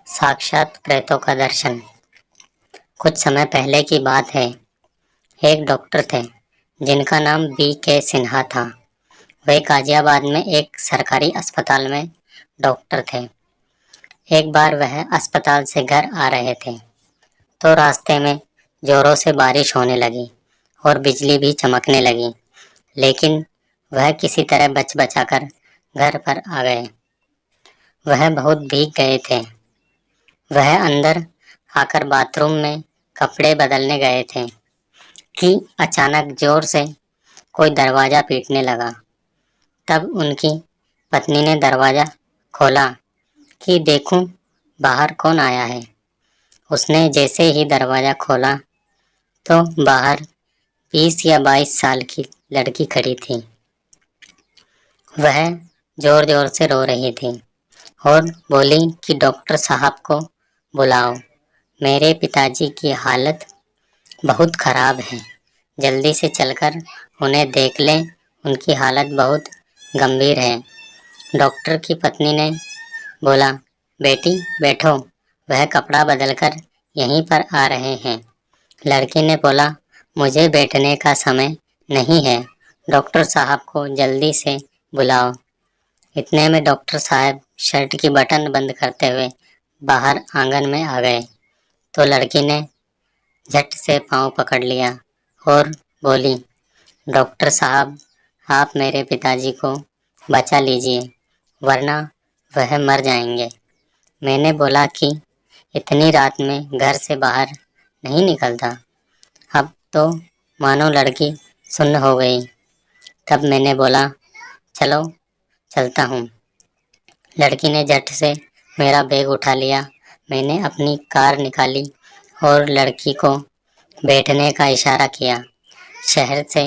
साक्षात प्रेतों का दर्शन। कुछ समय पहले की बात है। एक डॉक्टर थे जिनका नाम B.K. सिन्हा था। वे गाजियाबाद में एक सरकारी अस्पताल में डॉक्टर थे। एक बार वह अस्पताल से घर आ रहे थे तो रास्ते में जोरों से बारिश होने लगी और बिजली भी चमकने लगी, लेकिन वह किसी तरह बच बचाकर घर पर आ गए। वह बहुत भीग गए थे। वह अंदर आकर बाथरूम में कपड़े बदलने गए थे कि अचानक जोर से कोई दरवाज़ा पीटने लगा। तब उनकी पत्नी ने दरवाज़ा खोला कि देखूं बाहर कौन आया है। उसने जैसे ही दरवाज़ा खोला तो बाहर 20 या 22 साल की लड़की खड़ी थी। वह जोर जोर से रो रही थी और बोली कि डॉक्टर साहब को बुलाओ, मेरे पिताजी की हालत बहुत ख़राब है, जल्दी से चलकर उन्हें देख लें, उनकी हालत बहुत गंभीर है। डॉक्टर की पत्नी ने बोला, बेटी बैठो, वह कपड़ा बदलकर यहीं पर आ रहे हैं। लड़की ने बोला, मुझे बैठने का समय नहीं है, डॉक्टर साहब को जल्दी से बुलाओ। इतने में डॉक्टर साहब शर्ट की बटन बंद करते हुए बाहर आंगन में आ गए तो लड़की ने झट से पांव पकड़ लिया और बोली, डॉक्टर साहब आप मेरे पिताजी को बचा लीजिए वरना वह मर जाएंगे। मैंने बोला कि इतनी रात में घर से बाहर नहीं निकलता। अब तो मानो लड़की सुन्न हो गई। तब मैंने बोला, चलो चलता हूँ। लड़की ने झट से मेरा बैग उठा लिया। मैंने अपनी कार निकाली और लड़की को बैठने का इशारा किया। शहर से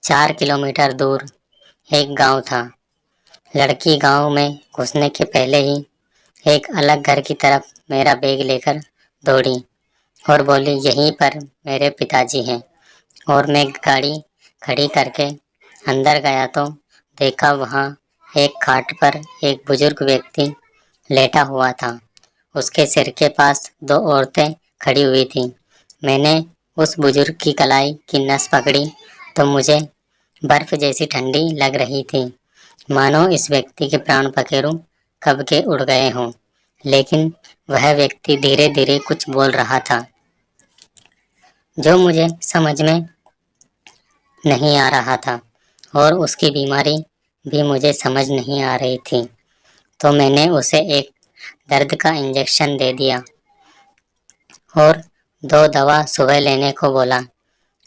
4 किलोमीटर दूर एक गांव था। लड़की गांव में घुसने के पहले ही एक अलग घर की तरफ मेरा बैग लेकर दौड़ी और बोली, यहीं पर मेरे पिताजी हैं। और मैं गाड़ी खड़ी करके अंदर गया तो देखा वहाँ एक खाट पर एक बुजुर्ग व्यक्ति लेटा हुआ था। उसके सिर के पास 2 औरतें खड़ी हुई थीं। मैंने उस बुजुर्ग की कलाई की नस पकड़ी तो मुझे बर्फ जैसी ठंडी लग रही थी, मानो इस व्यक्ति के प्राण पखेरु कब के उड़ गए हों। लेकिन वह व्यक्ति धीरे धीरे कुछ बोल रहा था जो मुझे समझ में नहीं आ रहा था और उसकी बीमारी भी मुझे समझ नहीं आ रही थी। तो मैंने उसे एक दर्द का इंजेक्शन दे दिया और 2 दवा सुबह लेने को बोला।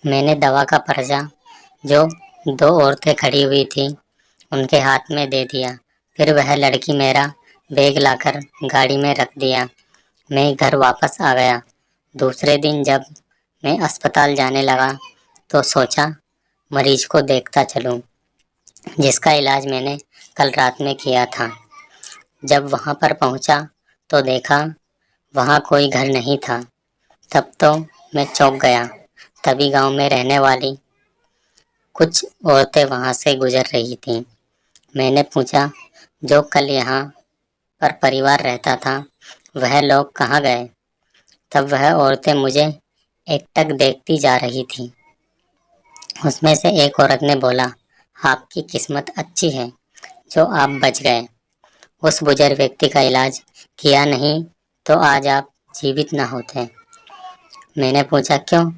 मैंने दवा का पर्चा जो 2 औरतें खड़ी हुई थी उनके हाथ में दे दिया। फिर वह लड़की मेरा बैग लाकर गाड़ी में रख दिया। मैं घर वापस आ गया। दूसरे दिन जब मैं अस्पताल जाने लगा तो सोचा मरीज को देखता चलूं, जिसका इलाज मैंने कल रात में किया था। जब वहां पर पहुंचा तो देखा वहां कोई घर नहीं था। तब तो मैं चौंक गया। तभी गांव में रहने वाली कुछ औरतें वहां से गुजर रही थीं। मैंने पूछा, जो कल यहाँ पर परिवार रहता था वह लोग कहाँ गए? तब वह औरतें मुझे एकटक देखती जा रही थीं। उसमें से एक औरत ने बोला, आपकी किस्मत अच्छी है जो आप बच गए। उस बुजुर्ग व्यक्ति का इलाज किया नहीं तो आज आप जीवित न होते। मैंने पूछा, क्यों?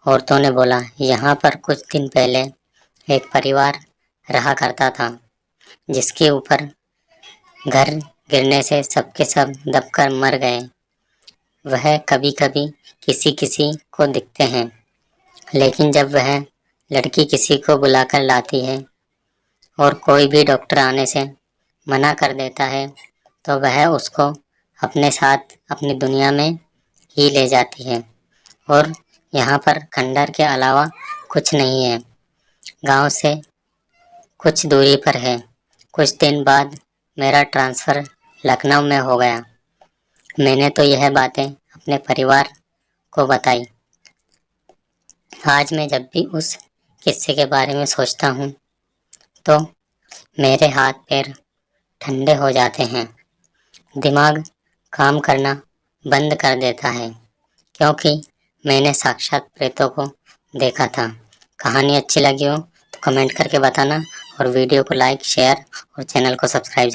औरतों ने बोला, यहाँ पर कुछ दिन पहले एक परिवार रहा करता था जिसके ऊपर घर गिरने से सबके सब दबकर मर गए। वह कभी कभी किसी किसी को दिखते हैं, लेकिन जब वह लड़की किसी को बुलाकर लाती है और कोई भी डॉक्टर आने से मना कर देता है तो वह उसको अपने साथ अपनी दुनिया में ही ले जाती है। और यहाँ पर खंडर के अलावा कुछ नहीं है। गांव से कुछ दूरी पर है। कुछ दिन बाद मेरा ट्रांसफ़र लखनऊ में हो गया। मैंने तो यह बातें अपने परिवार को बताई। आज मैं जब भी उस किस्से के बारे में सोचता हूँ तो मेरे हाथ पैर ठंडे हो जाते हैं। दिमाग काम करना बंद कर देता है, क्योंकि मैंने साक्षात प्रेतों को देखा था। कहानी अच्छी लगी हो तो कमेंट करके बताना और वीडियो को लाइक, शेयर और चैनल को सब्सक्राइब